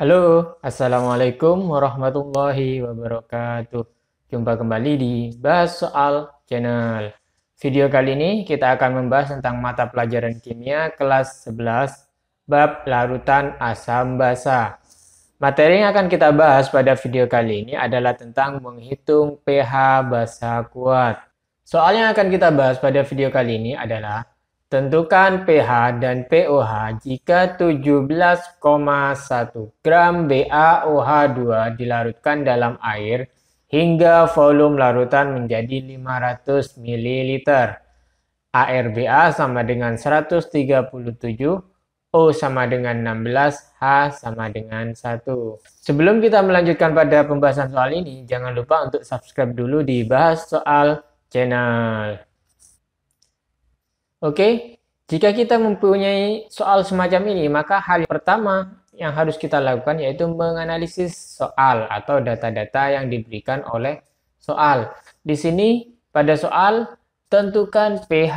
Halo, Assalamualaikum warahmatullahi wabarakatuh. Jumpa kembali di Bahas Soal Channel. Video kali ini kita akan membahas tentang mata pelajaran kimia kelas 11, bab larutan asam basa. Materi yang akan kita bahas pada video kali ini adalah tentang menghitung pH basa kuat. Soal yang akan kita bahas pada video kali ini adalah tentukan pH dan pOH jika 17,1 gram BaOH2 dilarutkan dalam air hingga volume larutan menjadi 500 ml. ARBA sama dengan 137, O sama dengan 16, H sama dengan 1. Sebelum kita melanjutkan pada pembahasan soal ini, jangan lupa untuk subscribe dulu di Bahas Soal Channel. Oke, jika kita mempunyai soal semacam ini, maka hal pertama yang harus kita lakukan yaitu menganalisis soal atau data-data yang diberikan oleh soal. Di sini pada soal tentukan pH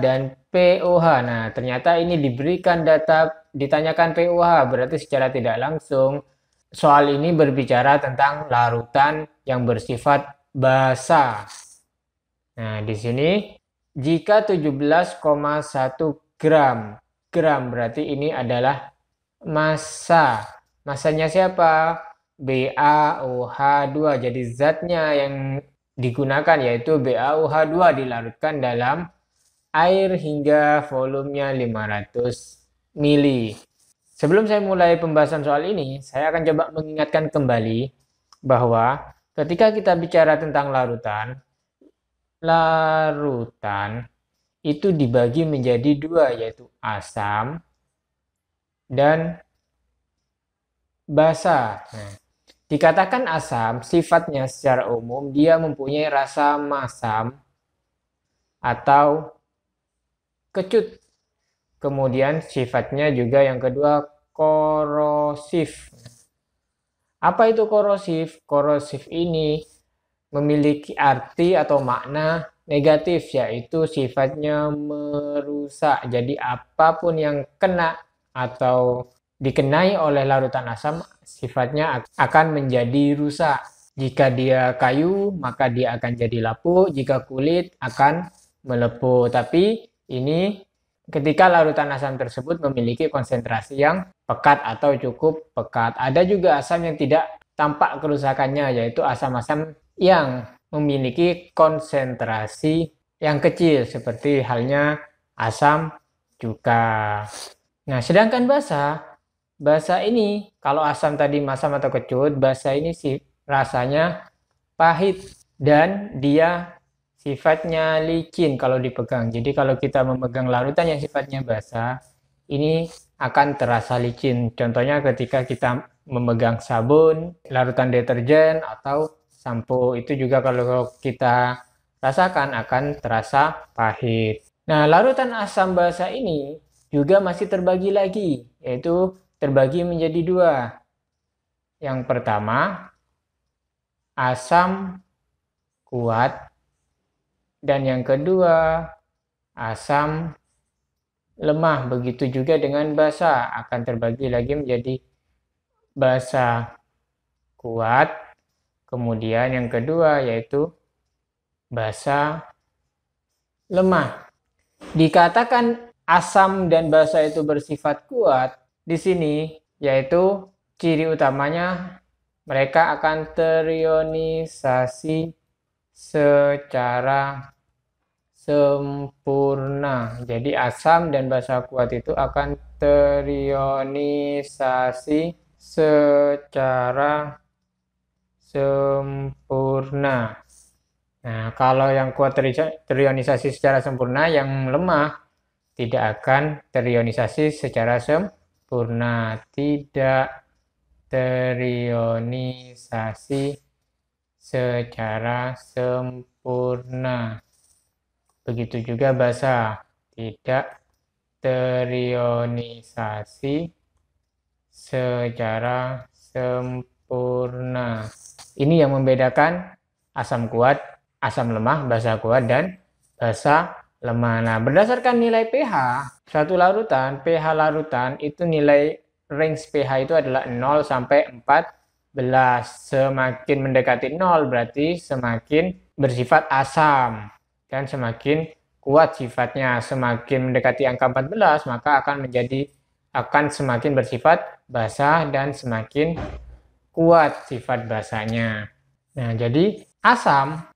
dan pOH. Nah, ternyata ini diberikan data, ditanyakan pOH, berarti secara tidak langsung soal ini berbicara tentang larutan yang bersifat basa. Nah, di sini jika 17,1 gram, berarti ini adalah massa. Massanya siapa? BaOH2. Jadi zatnya yang digunakan yaitu BaOH2 dilarutkan dalam air hingga volumenya 500 mili. Sebelum saya mulai pembahasan soal ini, saya akan coba mengingatkan kembali bahwa ketika kita bicara tentang larutan itu dibagi menjadi dua, yaitu asam dan basa. Nah, dikatakan asam, sifatnya secara umum dia mempunyai rasa masam atau kecut. Kemudian sifatnya juga yang kedua korosif. Apa itu korosif? Korosif ini memiliki arti atau makna negatif, yaitu sifatnya merusak. Jadi apapun yang kena atau dikenai oleh larutan asam sifatnya akan menjadi rusak. Jika dia kayu, maka dia akan jadi lapuk. Jika kulit, akan melepuh. Tapi ini ketika larutan asam tersebut memiliki konsentrasi yang pekat atau cukup pekat. Ada juga asam yang tidak tampak kerusakannya, yaitu asam-asam yang memiliki konsentrasi yang kecil, seperti halnya asam cuka. Nah, sedangkan basa ini, kalau asam tadi masam atau kecut, basa ini sih rasanya pahit dan dia sifatnya licin kalau dipegang. Jadi kalau kita memegang larutan yang sifatnya basah, ini akan terasa licin. Contohnya ketika kita memegang sabun, larutan deterjen, atau sampo, itu juga kalau kita rasakan akan terasa pahit. Nah, larutan asam basa ini juga masih terbagi lagi, yaitu terbagi menjadi dua. Yang pertama, asam kuat, dan yang kedua, asam lemah. Begitu juga dengan basa, akan terbagi lagi menjadi basa kuat, kemudian yang kedua yaitu basa lemah. Dikatakan asam dan basa itu bersifat kuat, di sini yaitu ciri utamanya mereka akan terionisasi secara sempurna. Jadi asam dan basa kuat itu akan terionisasi secara sempurna. Nah, kalau yang kuat terionisasi secara sempurna, yang lemah tidak akan terionisasi secara sempurna. Tidak terionisasi secara sempurna. Begitu juga basa, tidak terionisasi secara sempurna. Ini yang membedakan asam kuat, asam lemah, basa kuat, dan basa lemah. Nah, berdasarkan nilai pH, suatu larutan, pH larutan itu nilai range pH itu adalah 0 sampai 14. Semakin mendekati 0 berarti semakin bersifat asam dan semakin kuat sifatnya. Semakin mendekati angka 14 maka akan semakin bersifat basa dan semakin kuat sifat basanya. Nah, jadi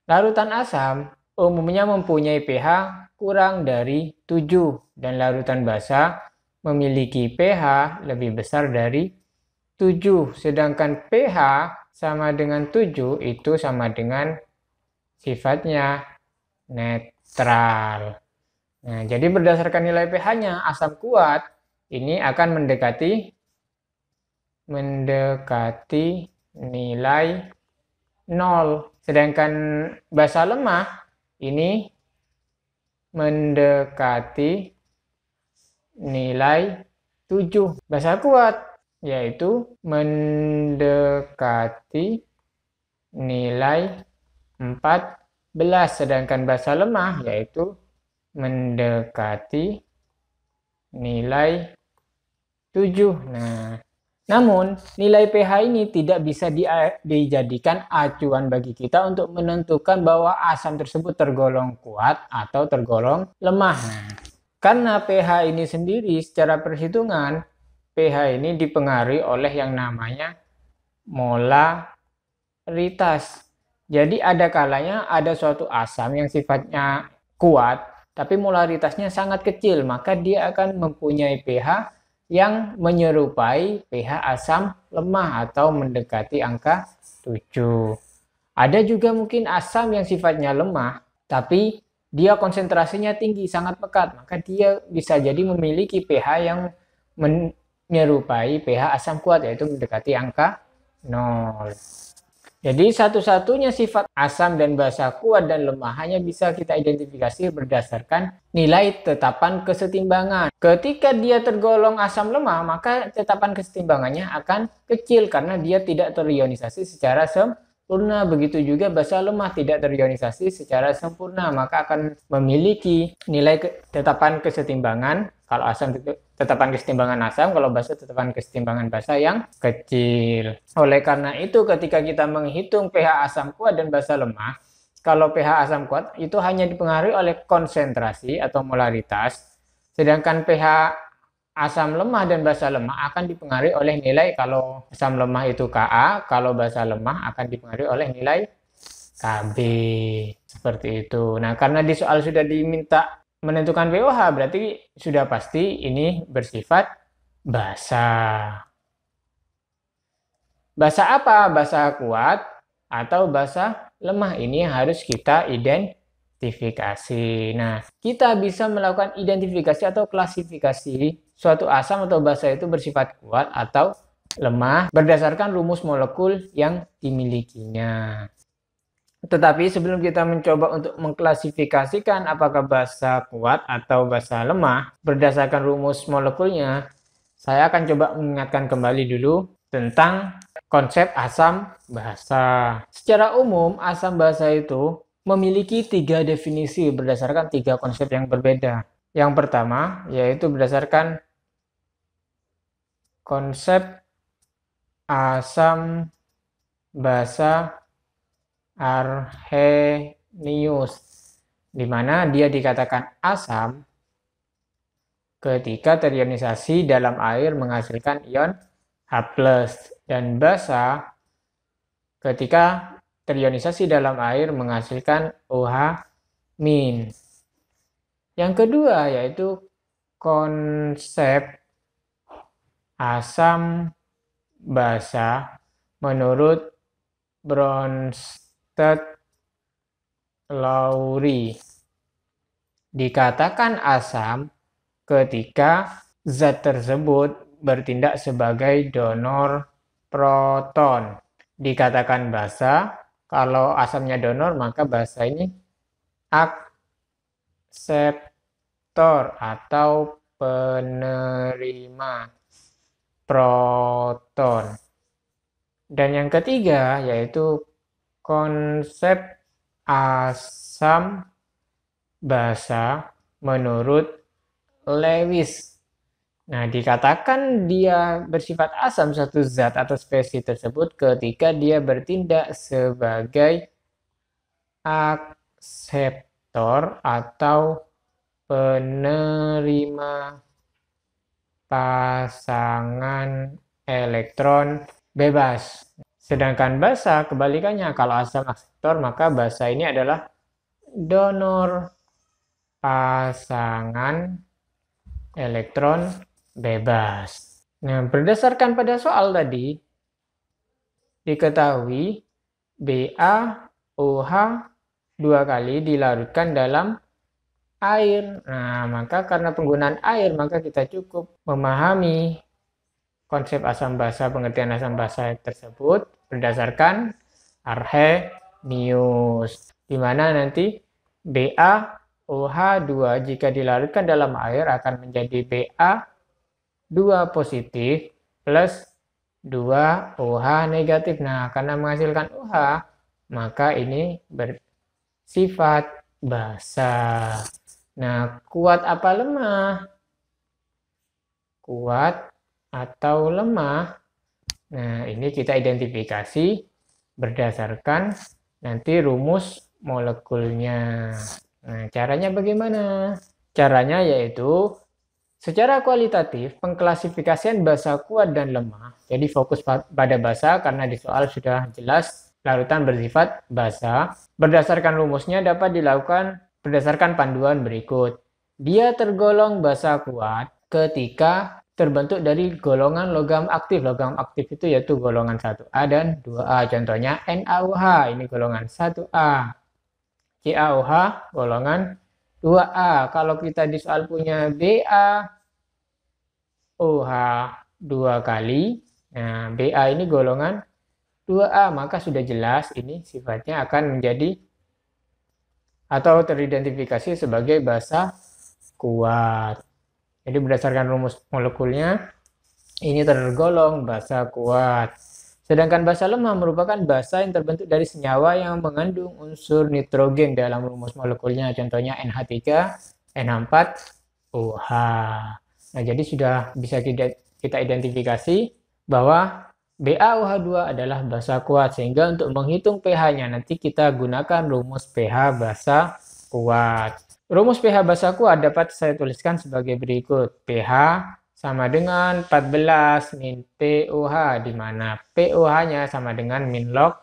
larutan asam umumnya mempunyai pH kurang dari 7 dan larutan basa memiliki pH lebih besar dari 7. Sedangkan pH sama dengan 7 itu sama dengan sifatnya netral. Nah, jadi berdasarkan nilai pH-nya, asam kuat ini akan mendekati nilai 0. Sedangkan basa lemah ini mendekati nilai 7. Basa kuat yaitu mendekati nilai 14. Sedangkan basa lemah yaitu mendekati nilai 7. Nah, namun nilai pH ini tidak bisa dijadikan acuan bagi kita untuk menentukan bahwa asam tersebut tergolong kuat atau tergolong lemah. Nah, karena pH ini sendiri secara perhitungan, pH ini dipengaruhi oleh yang namanya molaritas. Jadi ada kalanya ada suatu asam yang sifatnya kuat, tapi molaritasnya sangat kecil, maka dia akan mempunyai pH yang menyerupai pH asam lemah atau mendekati angka 7. Ada juga mungkin asam yang sifatnya lemah, tapi dia konsentrasinya tinggi, sangat pekat, maka dia bisa jadi memiliki pH yang menyerupai pH asam kuat, yaitu mendekati angka 0. Jadi satu-satunya sifat asam dan basa kuat dan lemah hanya bisa kita identifikasi berdasarkan nilai tetapan kesetimbangan. Ketika dia tergolong asam lemah, maka tetapan kesetimbangannya akan kecil karena dia tidak terionisasi secara sempurna. Begitu juga basa lemah tidak terionisasi secara sempurna, maka akan memiliki nilai tetapan kesetimbangan. Kalau asam tetapan kesetimbangan asam, kalau basa tetapan kesetimbangan basa yang kecil. Oleh karena itu ketika kita menghitung pH asam kuat dan basa lemah, kalau pH asam kuat itu hanya dipengaruhi oleh konsentrasi atau molaritas, sedangkan pH asam lemah dan basa lemah akan dipengaruhi oleh nilai, kalau asam lemah itu Ka, kalau basa lemah akan dipengaruhi oleh nilai Kb. Seperti itu. Nah, karena di soal sudah diminta menentukan pH, berarti sudah pasti ini bersifat basa. Basa apa? Basa kuat atau basa lemah? Ini harus kita identifikasi. Nah, kita bisa melakukan identifikasi atau klasifikasi suatu asam atau basa itu bersifat kuat atau lemah berdasarkan rumus molekul yang dimilikinya. Tetapi sebelum kita mencoba untuk mengklasifikasikan apakah basa kuat atau basa lemah berdasarkan rumus molekulnya, saya akan coba mengingatkan kembali dulu tentang konsep asam basa. Secara umum, asam basa itu memiliki 3 definisi berdasarkan 3 konsep yang berbeda. Yang pertama yaitu berdasarkan konsep asam basa Arrhenius, di mana dia dikatakan asam ketika terionisasi dalam air menghasilkan ion H+, dan basa ketika terionisasi dalam air menghasilkan OH-. Yang kedua yaitu konsep asam basa menurut Bronsted-Lowry. Dikatakan asam ketika zat tersebut bertindak sebagai donor proton. Dikatakan basa kalau asamnya donor, maka basa ini akseptor atau penerima proton. Dan yang ketiga yaitu konsep asam basa menurut Lewis. Nah, dikatakan dia bersifat asam satu zat atau spesies tersebut ketika dia bertindak sebagai akseptor atau penerima pasangan elektron bebas. Sedangkan basa kebalikannya, kalau asam akseptor maka basa ini adalah donor pasangan elektron bebas. Nah, berdasarkan pada soal tadi, diketahui BaOH 2 kali dilarutkan dalam air. Nah, maka karena penggunaan air, maka kita cukup memahami konsep asam basa, pengertian asam basa tersebut berdasarkan Arrhenius, di mana nanti BaOH2 jika dilarutkan dalam air akan menjadi Ba2 positif plus 2 OH negatif. Nah, karena menghasilkan OH, maka ini bersifat basa. Nah, kuat apa lemah? Kuat atau lemah? Nah, ini kita identifikasi berdasarkan nanti rumus molekulnya. Nah, caranya bagaimana? Caranya yaitu secara kualitatif pengklasifikasian basa kuat dan lemah. Jadi fokus pada basa karena di soal sudah jelas larutan bersifat basa. Berdasarkan rumusnya dapat dilakukan berdasarkan panduan berikut. Dia tergolong basa kuat ketika terbentuk dari golongan logam aktif. Logam aktif itu yaitu golongan 1A dan 2A. Contohnya NaOH ini golongan 1A. CaOH golongan 2A. Kalau kita di soal punya BaOH 2 kali. Nah, Ba ini golongan 2A, maka sudah jelas ini sifatnya akan menjadi atau teridentifikasi sebagai basa kuat. Jadi berdasarkan rumus molekulnya, ini tergolong basa kuat. Sedangkan basa lemah merupakan basa yang terbentuk dari senyawa yang mengandung unsur nitrogen dalam rumus molekulnya. Contohnya NH3, NH4, OH. Nah, jadi sudah bisa kita identifikasi bahwa BaOH2 adalah basa kuat. Sehingga untuk menghitung pH-nya nanti kita gunakan rumus pH basa kuat. Rumus pH basa kuat dapat saya tuliskan sebagai berikut. pH sama dengan 14 min POH, di mana POH-nya sama dengan min log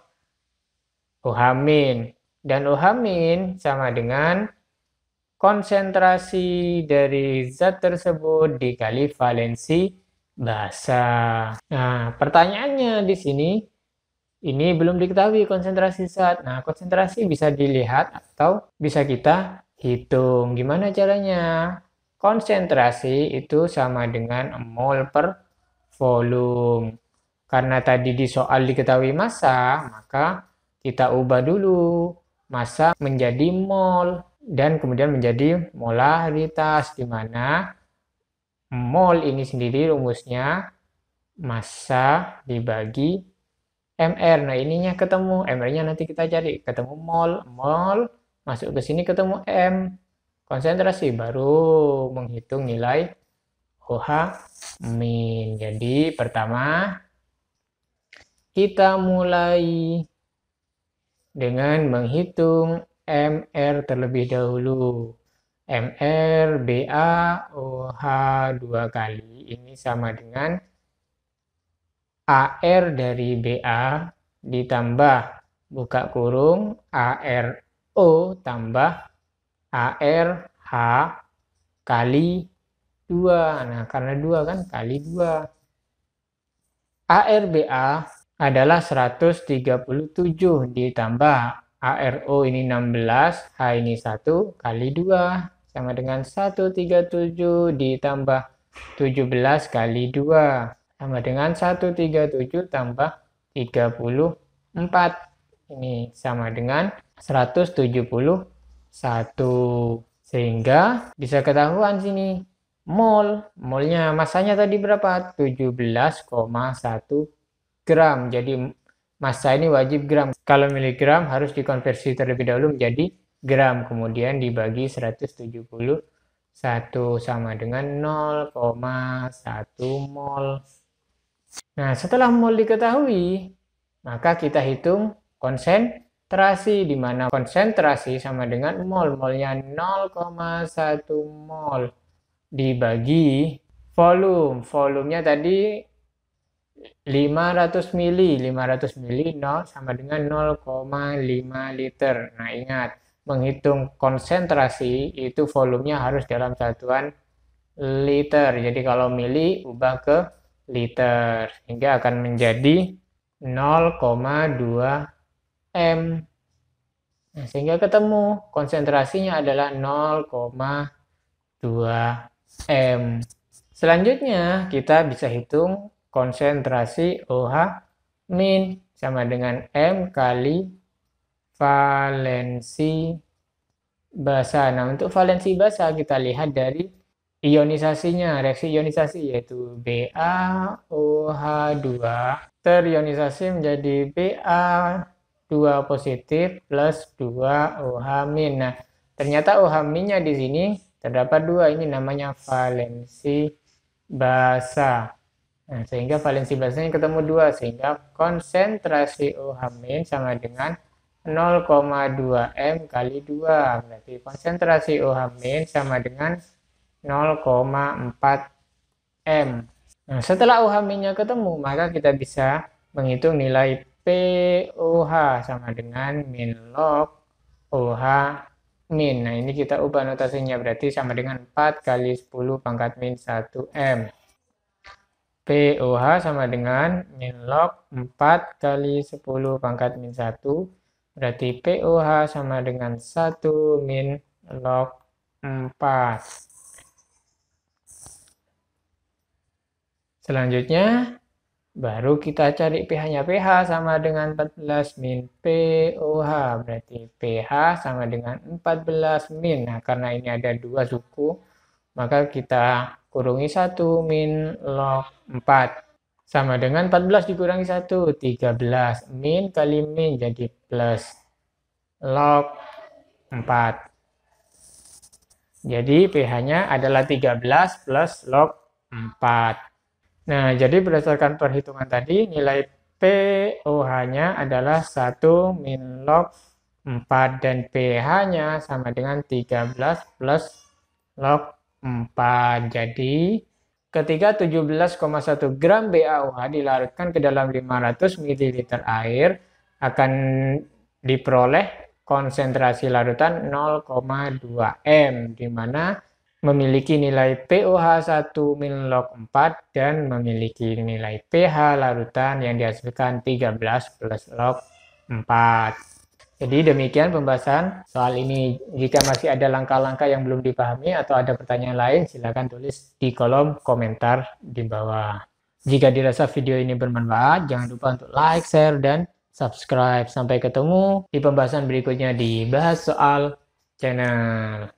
OH min. Dan OH min sama dengan konsentrasi dari zat tersebut dikali valensi basa. Nah, pertanyaannya di sini, ini belum diketahui konsentrasi zat. Nah, konsentrasi bisa dilihat atau bisa kita hitung. Gimana caranya? Konsentrasi itu sama dengan mol per volume. Karena tadi di soal diketahui massa, maka kita ubah dulu massa menjadi mol dan kemudian menjadi molaritas, di mana mol ini sendiri rumusnya massa dibagi mR. Nah, ininya ketemu, mR-nya nanti kita cari, ketemu mol, masuk ke sini ketemu M, konsentrasi, baru menghitung nilai OH min. Jadi pertama kita mulai dengan menghitung MR terlebih dahulu. MR BaOH 2 kali ini sama dengan AR dari Ba ditambah buka kurung ARO tambah ARH kali 2. Nah, karena 2 kan kali 2. ARBA adalah 137 ditambah ARO ini 16, H ini 1 kali 2 sama dengan 137 ditambah 17 kali 2 sama dengan 137 tambah 34. Ini sama dengan 171. Sehingga bisa ketahuan sini molnya massanya tadi berapa? 17,1 gram. Jadi massa ini wajib gram. Kalau miligram harus dikonversi terlebih dahulu menjadi gram, kemudian dibagi 171. 1 sama dengan 0,1 mol. Nah, setelah mol diketahui, maka kita hitung konsentrasi, di mana konsentrasi sama dengan mol. Molnya 0,1 mol dibagi volume. Volumenya tadi 500 mili. 500 mili sama dengan 0,5 liter. Nah, ingat, menghitung konsentrasi itu volumenya harus dalam satuan liter. Jadi kalau mili ubah ke liter, hingga akan menjadi 0,2 M. Nah, sehingga ketemu konsentrasinya adalah 0,2 M. Selanjutnya kita bisa hitung konsentrasi OH min sama dengan M kali valensi basa. Nah, untuk valensi basa kita lihat dari ionisasinya, reaksi ionisasi yaitu BaOH2 terionisasi menjadi Ba2 positif plus 2OH min. Nah, ternyata OH minnya di sini terdapat 2, ini namanya valensi basa. Nah, sehingga valensi basanya ketemu 2, sehingga konsentrasi OH min sama dengan 0,2 M kali 2. Berarti konsentrasi OH min sama dengan 0,4 M. Nah, setelah OH minnya ketemu, maka kita bisa menghitung nilai POH sama dengan min log OH min. Nah, ini kita ubah notasinya, berarti sama dengan 4 kali 10 pangkat min 1 M. POH sama dengan min log 4 kali 10 pangkat min 1. Berarti POH sama dengan 1 min log 4. Selanjutnya, baru kita cari pH-nya. pH sama dengan 14 min POH. Berarti pH sama dengan 14 min. Nah, karena ini ada 2 suku, maka kita kurangi 1 min log 4. Sama dengan 14 dikurangi 1, 13. Min kali min jadi plus log 4. Jadi pH-nya adalah 13 plus log 4. Nah, jadi berdasarkan perhitungan tadi, nilai POH-nya adalah 1 min log 4 dan pH-nya sama dengan 13 plus log 4. Jadi, ketika 17,1 gram BaOH dilarutkan ke dalam 500 ml air, akan diperoleh konsentrasi larutan 0,2 M, di mana memiliki nilai POH 1 min log 4 dan memiliki nilai pH larutan yang dihasilkan 13 plus log 4. Jadi demikian pembahasan soal ini. Jika masih ada langkah-langkah yang belum dipahami atau ada pertanyaan lain, silakan tulis di kolom komentar di bawah. Jika dirasa video ini bermanfaat, jangan lupa untuk like, share, dan subscribe. Sampai ketemu di pembahasan berikutnya di Bahas Soal Channel.